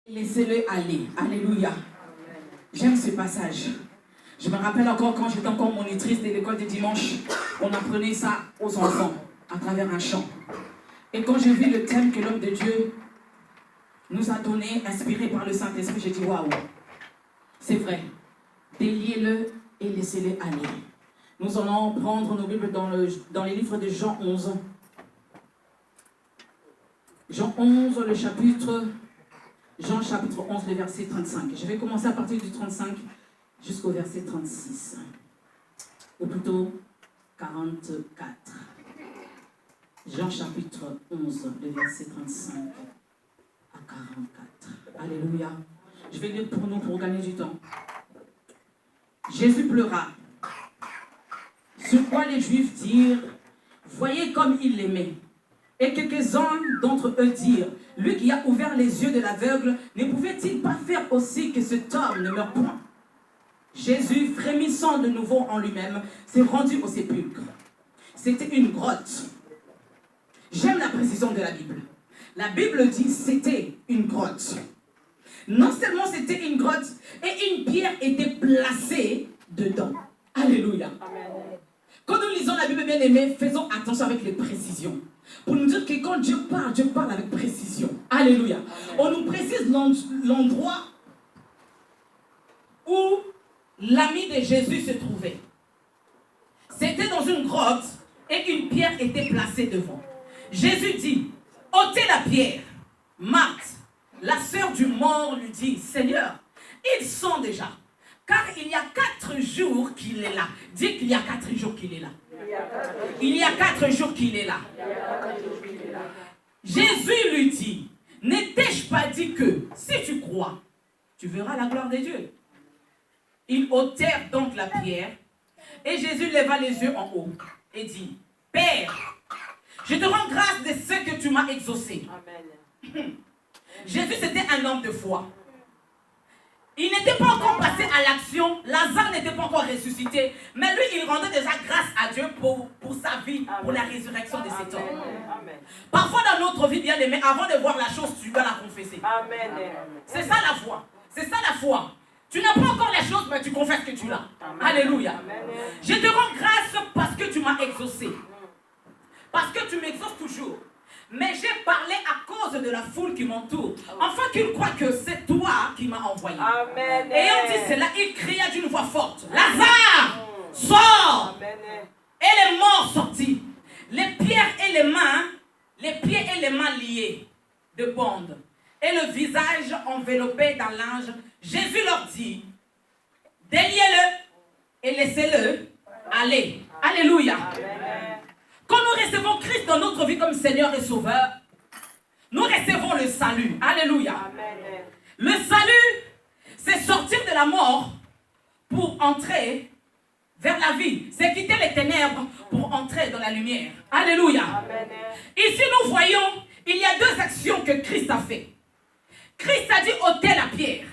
Laissez-le aller. Alléluia. J'aime ce passage. Je me rappelle encore quand j'étais encore monitrice de l'école de dimanche, on apprenait ça aux enfants à travers un chant. Et quand j'ai vu le thème que l'homme de Dieu nous a donné, inspiré par le Saint-Esprit, j'ai dit waouh, c'est vrai. Déliez-le et laissez-le aller. Nous allons prendre nos Bibles dans les livres de Jean 11. Jean 11, Jean chapitre 11, le verset 35. Je vais commencer à partir du 35 jusqu'au verset 36. Ou plutôt 44. Jean chapitre 11, le verset 35 à 44. Alléluia. Je vais lire pour nous pour gagner du temps. Jésus pleura. Sur quoi les Juifs dirent, voyez comme il l'aimait. Et quelques-uns d'entre eux dirent, lui qui a ouvert les yeux de l'aveugle, ne pouvait-il pas faire aussi que cet homme ne meure point? Jésus, frémissant de nouveau en lui-même, s'est rendu au sépulcre. C'était une grotte. J'aime la précision de la Bible. La Bible dit c'était une grotte. Non seulement c'était une grotte, et une pierre était placée dedans. Alléluia. Amen. Quand nous lisons la Bible bien aimée, faisons attention avec les précisions. Pour nous dire que quand Dieu parle avec précision. Alléluia. Amen. On nous précise l'endroit où l'ami de Jésus se trouvait. C'était dans une grotte et une pierre était placée devant. Jésus dit, ôtez la pierre. Marthe, la sœur du mort, lui dit, Seigneur, ils sont déjà. Car il y a 4 jours qu'il est là. Dis qu'il y a 4 jours qu'il est là. Il y a 4 jours qu'il est là. Jésus lui dit, ne t'ai-je pas dit que si tu crois, tu verras la gloire de Dieu. Ils ôtèrent donc la pierre et Jésus leva les yeux en haut et dit, Père, je te rends grâce de ce que tu m'as exaucé. Amen. Jésus c'était un homme de foi. Il n'était pas encore passé à l'action, Lazare n'était pas encore ressuscité, mais lui, il rendait déjà grâce à Dieu pour sa vie, pour la résurrection de cet homme. Parfois dans notre vie, bien aimé, avant de voir la chose, tu dois la confesser. Amen. C'est ça la foi. C'est ça la foi. Tu n'as pas encore la chose, mais tu confesses que tu l'as. Alléluia. Amen. Je te rends grâce parce que tu m'as exaucé. Parce que tu m'exauces toujours. Mais j'ai parlé à cause de la foule qui m'entoure, afin qu'ils croient que c'est toi qui m'as envoyé. Amen. Ayant dit cela, il cria d'une voix forte, Lazare, sors. Amen. Et les morts sortis, les pieds et les mains liés de bandes, et le visage enveloppé d'un linge. Jésus leur dit, déliez-le et laissez-le aller. Alléluia. Amen. Quand nous recevons Christ dans notre vie comme Seigneur et Sauveur, nous recevons le salut. Alléluia. Amen. Le salut, c'est sortir de la mort pour entrer vers la vie. C'est quitter les ténèbres pour entrer dans la lumière. Alléluia. Amen. Ici, nous voyons, il y a 2 actions que Christ a fait. Christ a dit ôter la pierre.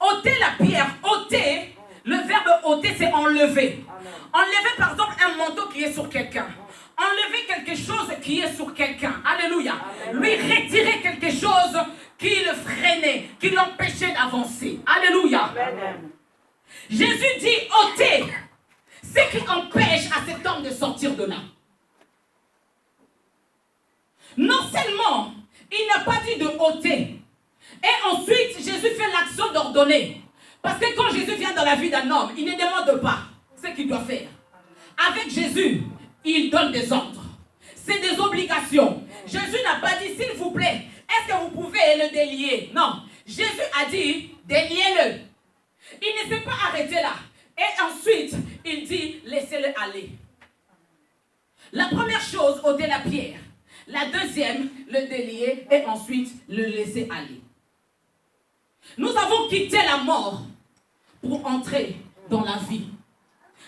Ôter la pierre, ôter, le verbe ôter, c'est enlever. Amen. Enlever, par exemple, un manteau qui est sur quelqu'un. Enlever quelque chose qui est sur quelqu'un. Alléluia. Amen. Lui retirer quelque chose qui le freinait, qui l'empêchait d'avancer. Alléluia. Amen. Jésus dit ôtez ce qui empêche à cet homme de sortir de là. Non seulement il n'a pas dit de ôter, et ensuite Jésus fait l'action d'ordonner. Parce que quand Jésus vient dans la vie d'un homme, il ne demande pas ce qu'il doit faire. Avec Jésus, il donne des ordres. C'est des obligations. Jésus n'a pas dit, s'il vous plaît, est-ce que vous pouvez le délier? Non. Jésus a dit, déliez-le. Il ne s'est pas arrêté là. Et ensuite, il dit, laissez-le aller. La première chose, ôter la pierre. La deuxième, le délier. Et ensuite, le laisser aller. Nous avons quitté la mort pour entrer dans la vie.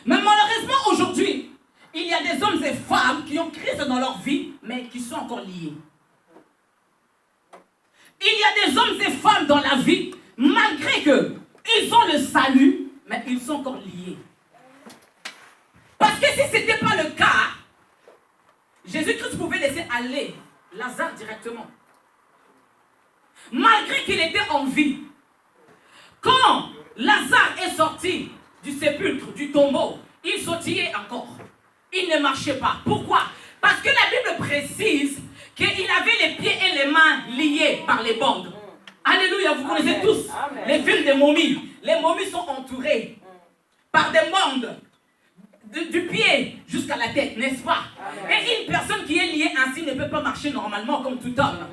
Mais malheureusement, aujourd'hui, il y a des hommes et femmes qui ont Christ dans leur vie, mais qui sont encore liés. Il y a des hommes et femmes dans la vie, malgré qu'ils ont le salut, mais ils sont encore liés. Parce que si ce n'était pas le cas, Jésus-Christ pouvait laisser aller Lazare directement. Malgré qu'il était était en vie. Quand Lazare est sorti du sépulcre, du tombeau, il sautillait encore. Il ne marchait pas. Pourquoi? Parce que la Bible précise qu'il avait les pieds et les mains liés par les bandes. Alléluia, vous connaissez tous les films des momies. Les momies sont entourées par des bandes du pied jusqu'à la tête, n'est-ce pas? Et une personne qui est liée ainsi ne peut pas marcher normalement comme tout homme.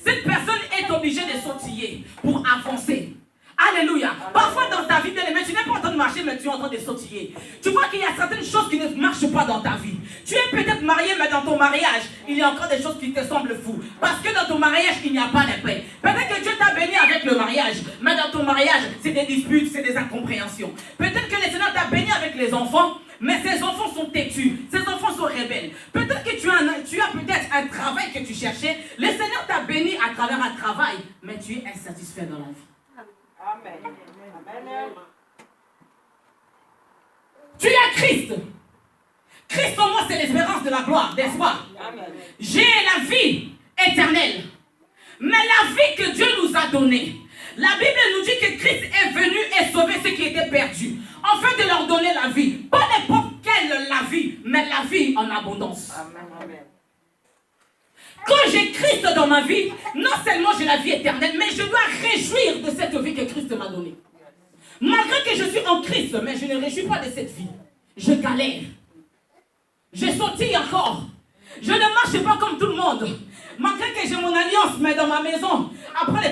Cette personne est obligée de sautiller pour avancer. Alléluia. Parfois dans ta vie, bien aimé, tu n'es pas en train de marcher, mais tu es en train de sautiller. Tu vois qu'il y a certaines choses qui ne marchent pas dans ta vie. Tu es peut-être marié, mais dans ton mariage, il y a encore des choses qui te semblent fous. Parce que dans ton mariage, il n'y a pas de paix. Peut-être que Dieu t'a béni avec le mariage, mais dans ton mariage, c'est des disputes, c'est des incompréhensions. Peut-être que le Seigneur t'a béni avec les enfants, mais ces enfants sont têtus, ces enfants sont rebelles. Peut-être que tu as peut-être un travail que tu cherchais. Le Seigneur t'a béni à travers un travail, mais tu es insatisfait dans la vie. Amen. Amen. Tu as Christ. Christ en moi, c'est l'espérance de la gloire, n'est-ce pas? J'ai la vie éternelle. Mais la vie que Dieu nous a donnée, la Bible nous dit que Christ est venu et sauver ceux qui étaient perdus, afin de leur donner la vie. Pas n'importe quelle la vie, mais la vie en abondance. Amen. Quand j'ai Christ dans ma vie, non seulement j'ai la vie éternelle, mais je dois réjouir de cette vie que Christ m'a donnée. Malgré que je suis en Christ, mais je ne réjouis pas de cette vie. Je galère. Je sautille encore. Je ne marche pas comme tout le monde. Malgré que j'ai mon alliance, mais dans ma maison, après les